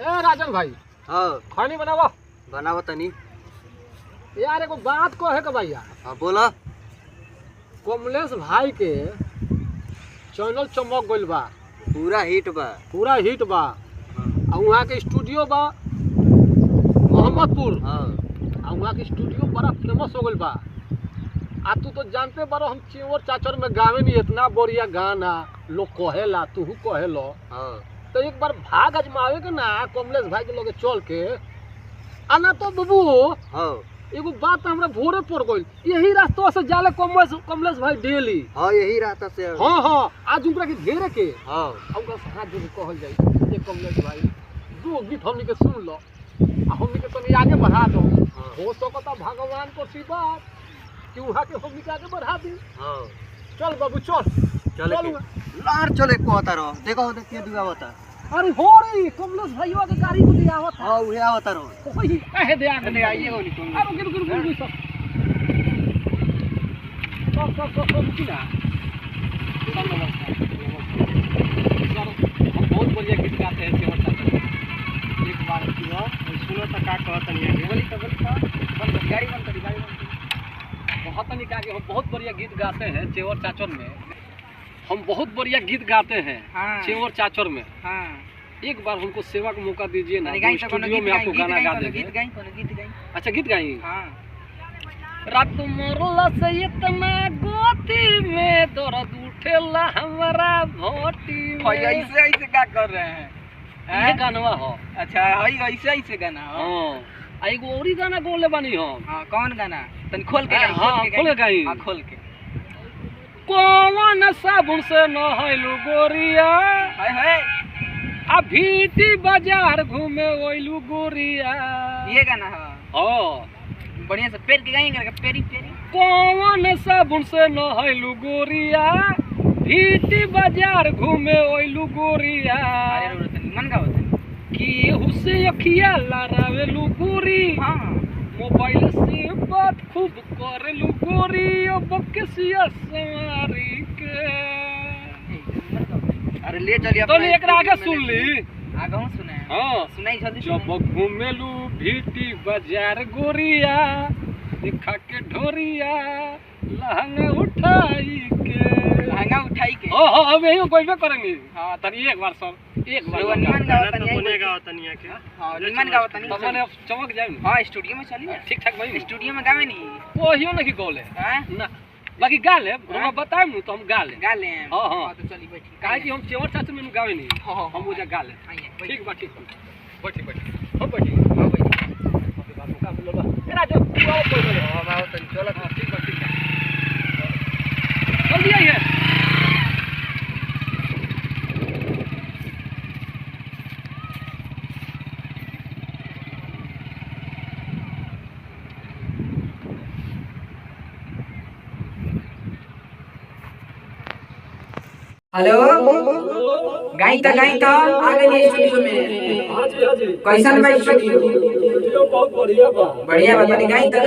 ए राजन भाई। हाँ खानी बनावा। बनावा तनी यार एगो बात को है भैया। हाँ बोला। कमलेश भाई के चैनल चमक गइल बा, पूरा हिट बा। पूरा हिट बा। और वहाँ के स्टूडियो बा मोहम्मदपुर। हाँ और वहाँ के स्टूडियो बड़ा फेमस हो गइल बा। आ तू तो जानते बारो हम चेवर चाचर में गावे नहीं इतना बढ़िया गाना लोग कहेला, तू कहेलो। हाँ तो एक बार भाग आजमावे के ना कमलेश भाई के लगे चल के आना तो बाबू। हाँ एगो बात हमरा भोरे पड़ गइल, यही रास्ता से जाले कमलेश भाई डेली। हाँ यही रास्ता से। हाँ आज उनका के घेरे के हाँ उनका हाथ जोड़ कहल जाए ये कमलेश भाई दो गीत हमनी के सुन लो आ हमनी के तनी आगे बढ़ा दो। हो सकता भगवान को बात कि वहाँ के हमनी के आगे बढ़ा दी। हाँ चल बाबू चल चले लार चले को होता रहो। देखो होता क्या दिया होता। अरे हो रे कमलेश भाई के गाड़ी को दिया होता। हाँ वही होता रहो। ओही कहे दे आगे ले आइए होनी तुम। अरे गिर सब की ना। हम बहुत बढ़िया गीत गाते हैं चेवर चाचा। एक बार सुनो तो का कहता नहीं है बोली तो गाड़ी बंद करी बहुत नहीं कहा कि हम बहुत बढ़िया गीत गाते हैं चेवर चाचर में। हम बहुत बढ़िया गीत गाते हैं। हाँ। चेवर चाचर में। हाँ। एक बार हमको सेवा का मौका दीजिए ना, स्टूडियो में आपको गाना गा देंगे। अच्छा गीत गाएंगे। हाँ। रात मरला से इतना गोती में दर्द उठेला हमारा भोटी में। ऐसे ऐसे क्या कर रहे हैं? ये गाना हो। अच्छा ऐसे ऐसे गाना। हाँ एगो और गाना गोले बानी हम। हाँ कौन गाना? तन खोल के गाई। हाँ खोल के गाई। हाँ खोल के। कौन साबुन से नहैलू गोरिया हाय हाय आ भीटी बाजार घूमे ओइलू गोरिया। ये गाना है। हाँ बढ़िया से पेर के गाएंगे पेरी पेरी। कौन साबुन से नहैलू गोरिया भीटी बाजार घूमे ओइलू गोरिया। अरे मन का होता कि हुसे अखिया लड़ावेलू गोरी। हाँ मोबाइल से बात खूब करेलू गोरी अब किसिया सवारी के। अरे ले चलिए तो एक आगे सुन ली। आगे हम सुने। हाँ सुनाई जल्दी। जब घूमेलू भीटी बाजार गोरिया दिखा के ढोरिया लहंगा उठाई के। लहंगा उठाई के। हाँ अब यही कोई करेंगे। हाँ तनी एक बार सब एक बार निमन गाओ तनी बनेगा तनिया के। हां निमन गाओ तनी तो मैंने चमक जाए। हां स्टूडियो में चलिए। ठीक ठाक भाई स्टूडियो में गावे नहीं कोहियो नहीं गोले। हां ना बाकी गा ले हम बताएं नु तो हम गा ले। हां हां तो चलिए बैठी काहे कि हम चेवर चाचा में गावे नहीं। हां हम वो जा गा ले। ठीक बा बैठी हम बैठी। हां बैठी बात का बोलो बा ए राजू तू आओ बोल बोले। हां आओ तनी चलो। ठीक बा जल्दी आइए। हेलो गाई तो आ गई स्टूडियो में। हां जी कैसन भाई स्टूडियो? बहुत बढ़िया बा। बढ़िया बता गाई तो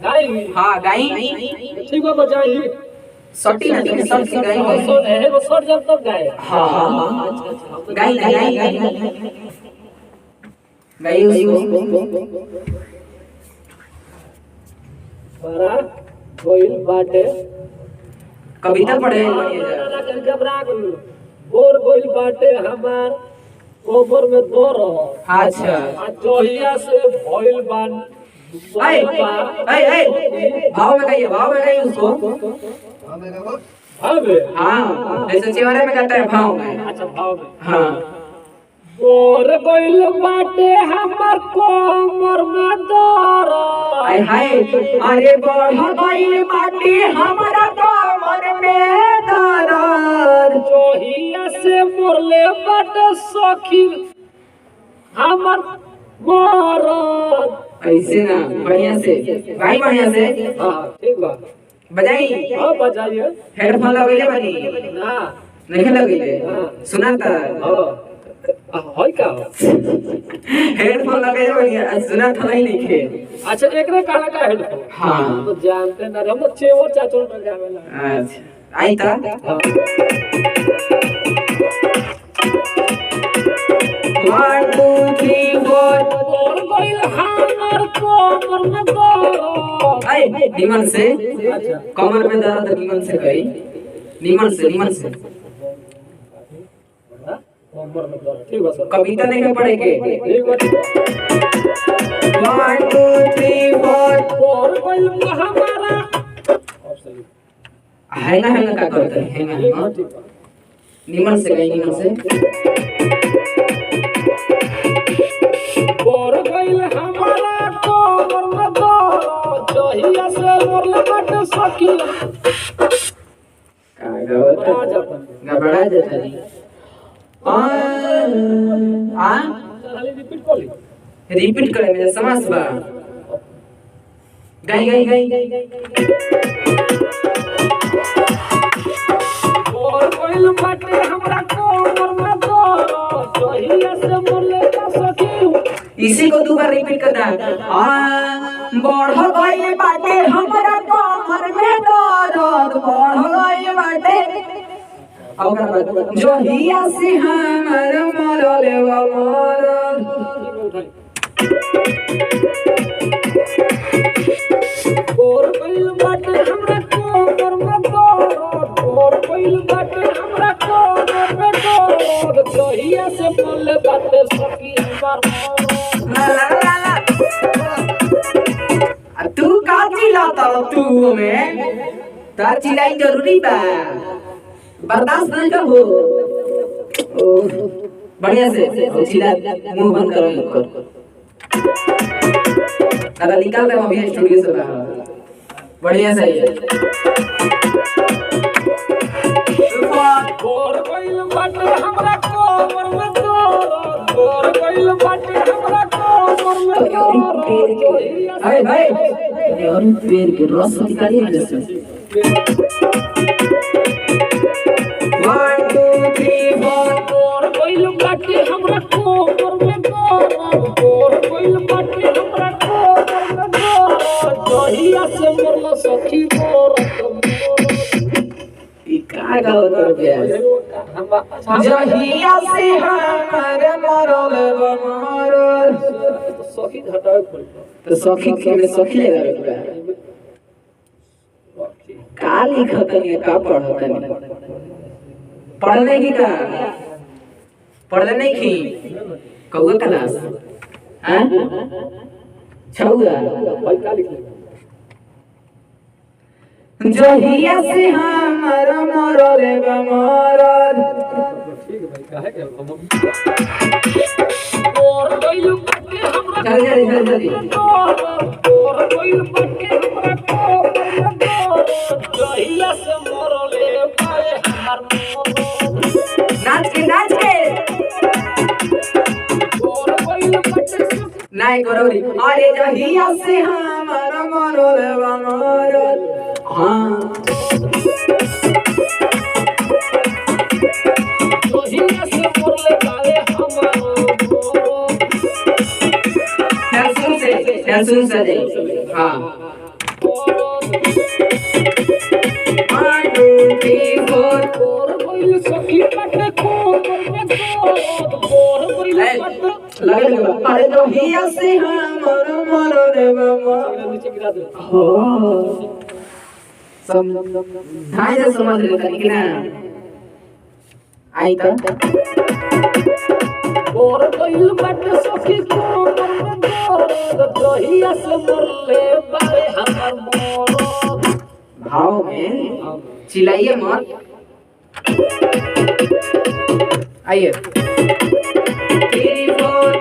गाई। हां गाई ठीक बा बजाई सटी ना के सब की गाई है वो सर जब तक गाए। हां हां गाई उसको बड़ा कोइल बाटे कविता पढ़े घबरा गइल बोर गोइल बाटे हमार कोबर में दौर। अच्छा जोहिया से भइल बान भाव में गाइए उसको। भाव में। हाँ जैसे चेवरे में गाता है भाव में। अच्छा भाव में। हाँ बोर गोइल बाटे हमार कोमर में दौर। हाय हाय अरे बढ़ गइल बाटे हमारा कमर में दर्द। जोहिया से मोरले बाटे सखी हमर मरद। ऐसे ना बढ़िया से भाई बढ़िया से। हां ठीक बा बजाई। हां बजाइए। हेडफोन लगइले बनी ना नहीं लगइले। सुनाता होय का हेडफोन लगइले बनी सुना था नहीं खे। अच्छा एकरे काला का हेडफोन। हां तो जानते ना हम चेवर चाचर में गावेला। अच्छा आई था। 1 2 3 4 और गइल हमर कोमर में दर्द। आई निमन से कमर में दर्द निमन से कही निमन से कोमर में दर्द। ठीक बा सर। कविता नहीं पढ़े के ठीक बा। 1 2 3 4 और गइल हमारा हैंगा का करते हैं हैंगा निमन से कही निमन से और गइल हमारा कोमर में दर्द। जहिया से मोरले बाटे सखी घबरा जाता नहीं रिपीट करे मेरे समास बा गई और गइल बाटे हमरा कोमर में दर्द। जहिया से मोरले का सखी इसी को दो बार रिपीट करना बढ़ गई बाटे हमरा कमर में दर्द बढ़ गई बाटे जो हिया से हमर मरले मरल और गइल बाटे हमरा कोमर में दर्द। और गइल बाटे हमरा कोमर में दर्द। जहिया से मोरले बाटे सखी हमर ला तू का चिल्लाता तू में तार चिल्लाई जरूरी बा बर्दाश्त नहीं कर हो बढ़िया से चिल्ला मुंह बंद करो इनको अगर निकाल दे अभी स्टूडियो से बाहर बढ़िया से और गइल बाटे हमरा कोमर में दर्द। और गइल बाटे हमरा कोमर में दर्द। अरे भाई और पेड़ के रस निकालिए मेरे से 1 2 3 4 और गइल बाटे हमरा कोमर में दर्द। और गइल बाटे हमरा कोमर में दर्द। जहिया से मोरला सखी मोर का गाओ तर प्यार जहिया से हमर मरल मरल सखी हटावे पड़ी। तो सखी के में सखी लगा पूरा का लिखत है का पढ़त है पढ़ने की का पढ़ने की कौआ क्लास हैं छौआ भाई का लिख ले जहिया से हमर मरल मरल ठीक है भाई काहे के और गइल बाटे हमरा जल्दी और गइल बाटे हमरा कोमर में दर्द। जहिया से मोरले पाए हमर नाच के और गइल बाटे नहीं करोरी अरे जहिया से हमर मरल मरल हाँ जहिया से मोरले पाए हमर सुन से दे हाँ 1 2 3 4 और गइल सखी बाटे कोमर में दर्द। और गइल बाटे लगे अरे जहिया से हमर मरल मरल नीचे गिरा दे। हो ढाई से समझ लेता कि ना आई तो और गइल बाटे सखी कोमर में दर्द। जहिया से मोरले पाए हमर मोर भाव में चिल्लाइए मत आइए 3 4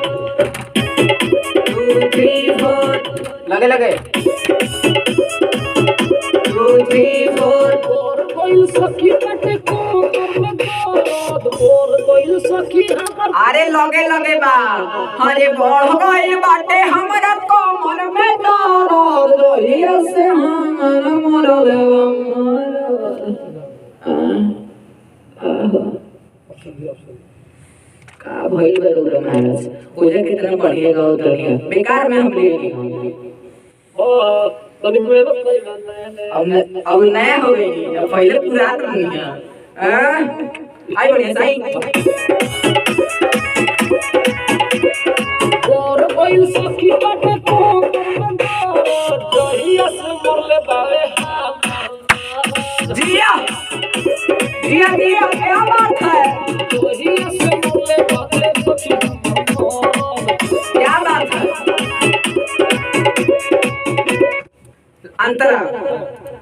2 3 4 लगे 2 3 4 और गइल सखी बाटे कोमर में दर्द। और गइल सखी हमर अरे लगे बा अरे बढ़ गइल बाटे हमरा कमर में दर्द जहिया से हमर मरल का भइल बा रुद्र महाराज ओजे कितना बढ़िया गाओ तनिया बेकार में हम ले ली तनी मेहनत कइल अब नया हो गई अब पहले पुराना हो गया आई बढ़िया सही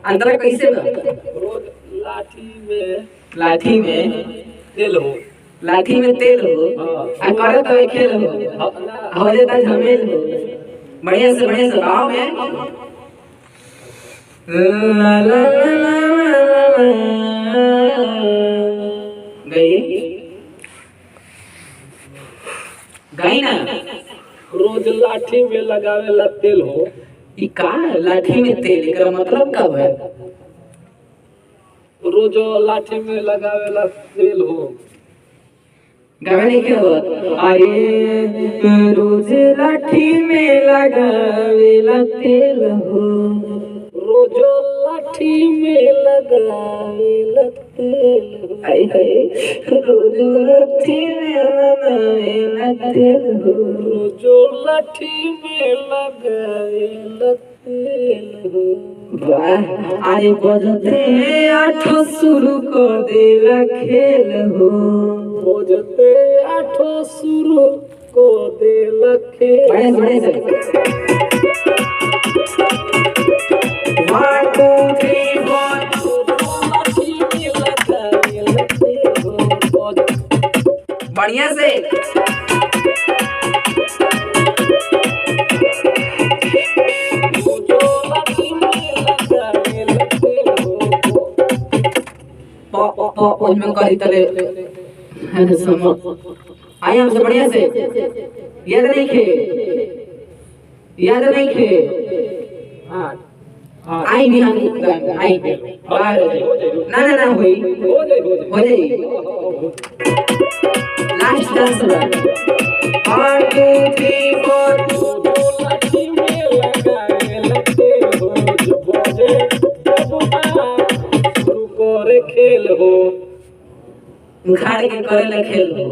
अंतरा कैसे बा? रोज लाठी में तेल हो। लाठी में तेल हो आ करे तो खेल हो हो जाता झमेल हो। बढ़िया से गाँव में गई ना। रोज लाठी में लगावेला तेल हो। ई का लाठी में तेल एकरा मतलब का है? रोज लाठी में लगावेला तेल हो। गावे नहीं के हो अरे रोज लाठी में लगावेला तेल हो। रोज लाठी में लगावेला तेल हो। हाय हाय रोज लाठी में लगावेला तेल हो। रोज लाठी में लगावेला तेल हो। वाह आए बजते आठो शुरू कर देला खेल हो। बजते आठो शुरू को देला खेल। बड़े से 1 2 3 4 बढ़िया से उसमें करी तले आए हमसे बढ़िया से याद नहीं खे आई भी हम आई बाहर ना होई हो जाई लास्ट डांस 1 2 3 4 लाठी में लगावेला तेल हो। बजे शुरू करे खेल हो। उखाड़ के करेला खेल हो।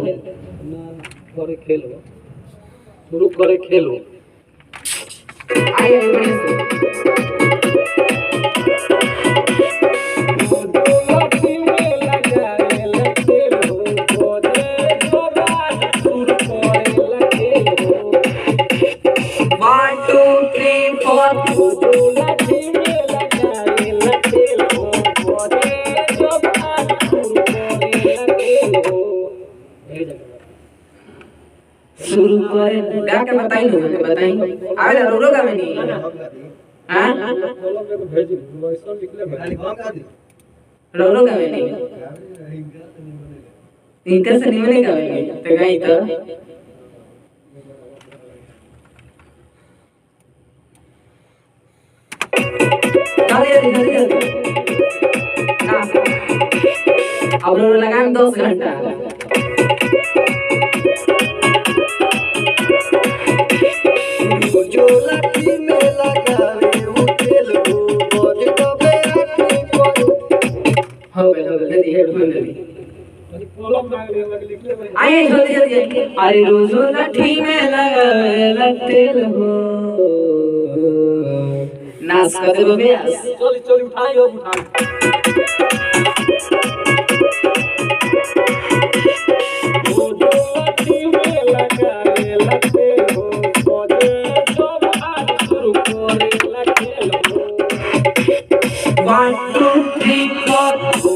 करे खेल हो। शुरू करे खेल हो। आइए बढ़िया से लाठी में लगावेला तेल हो। बजे शुरू करेला खेल हो। 1 2 3 4 लाठी में लगावेला तेल हो। बजे शुरू करेला खेल हो। शुरू करे गा के बताई लो बताई आवे ला रो गा में नहीं हां रो गा में नहीं इनका से नहीं गावेंगे तो गाई तो जल्दी अब लोग लगाएं 10 घंटा जो लाठी में लगावे वो तेल हो। बजे दबे आठी को हो गए जल्दी हेडफोन जल्दी कॉलम मांग ले लग लिख ले। आए जल्दी अरे रोजो लाठी में लगावेला तेल हो नाच कर दो बेस चल उठाई अब उठाई। जो लाठी में लगावेला तेल हो। बजे जब आज शुरू करेला खेल हो। 1 2 3 4 जो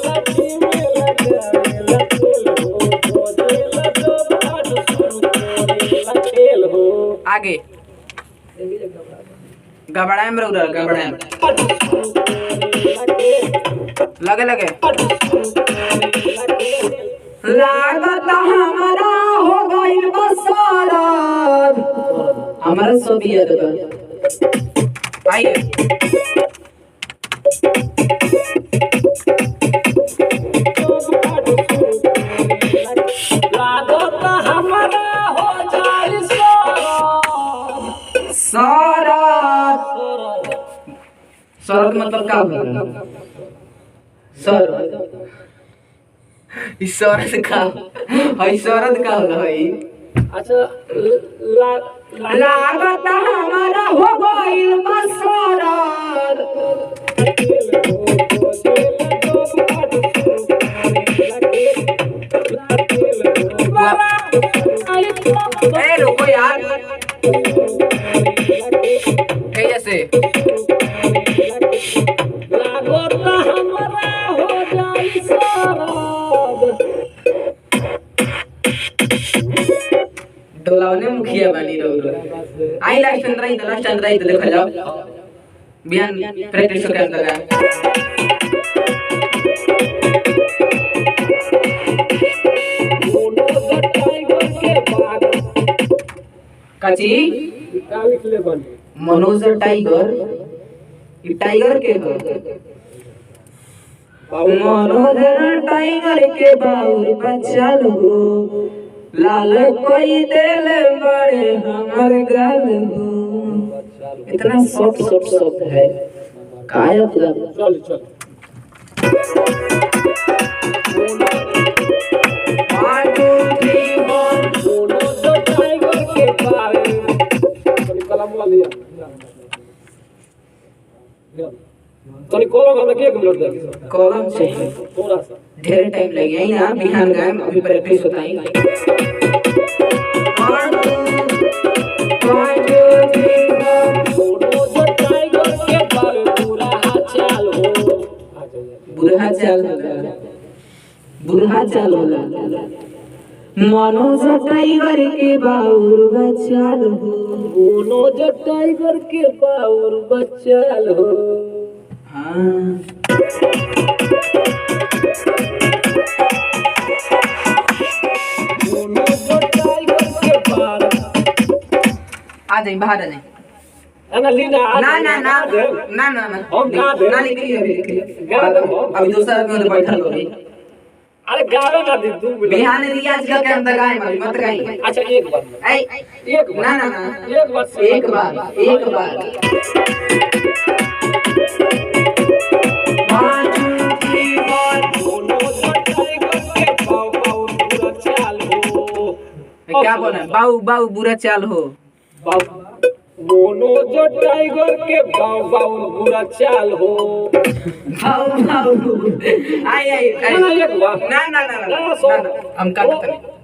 लाठी में लगावेला तेल हो। बजे जब आज शुरू करेला खेल हो। आगे गबड़ाएं ब्रदर गबड़ाएं लगे लागत हमारा हो गइल बसरत हमारा सोबियत बा आइए लागत हमारा हो जाई सरत सरत मतलब का होता सरत इस सरत का हई सरत का होला हई अच्छा लागत हमारा हो गइल बसरत ए रुको यार कैसे डोलावने मुखिया बानी रहो आई लास्ट अंदर आई तो देखा जाओ बिहान प्रैक्टिस कर लगा काची मनोज टाइगर ये टाइगर के हो मनोज टाइगर के बाउर बच्चा लो लाल कोई दिल बड़े हमर गाल हो इतना सॉफ्ट है काय चल चल तोनी कॉलम हमरा के मिनट दे कॉलम चाहिए थोड़ा सा ढेर टाइम लग गया ना बिहान गए अभी प्रैक्टिस होता है बुरा चाल होला मनोज टाइगर के बाउर बचाल हो मनोज टाइगर के बाउर बचाल हो हाँ आ जाए बाहर आ जाए ना लीना ना ना ना ना ना ना हम गा दे ना निकली अभी दूसरा आदमी तो बैठल हो अरे गावे ना दे तू बिहान रियाज का के अंदर गाए मत गाए अच्छा एक बार एक ना ना ना एक बार एक बार क्या बोला बाऊ बाऊ बुरा चाल हो मनोज टाइगर के बाऊ बुरा चाल हो बाऊ बाऊ आई एक बार ना हम काटते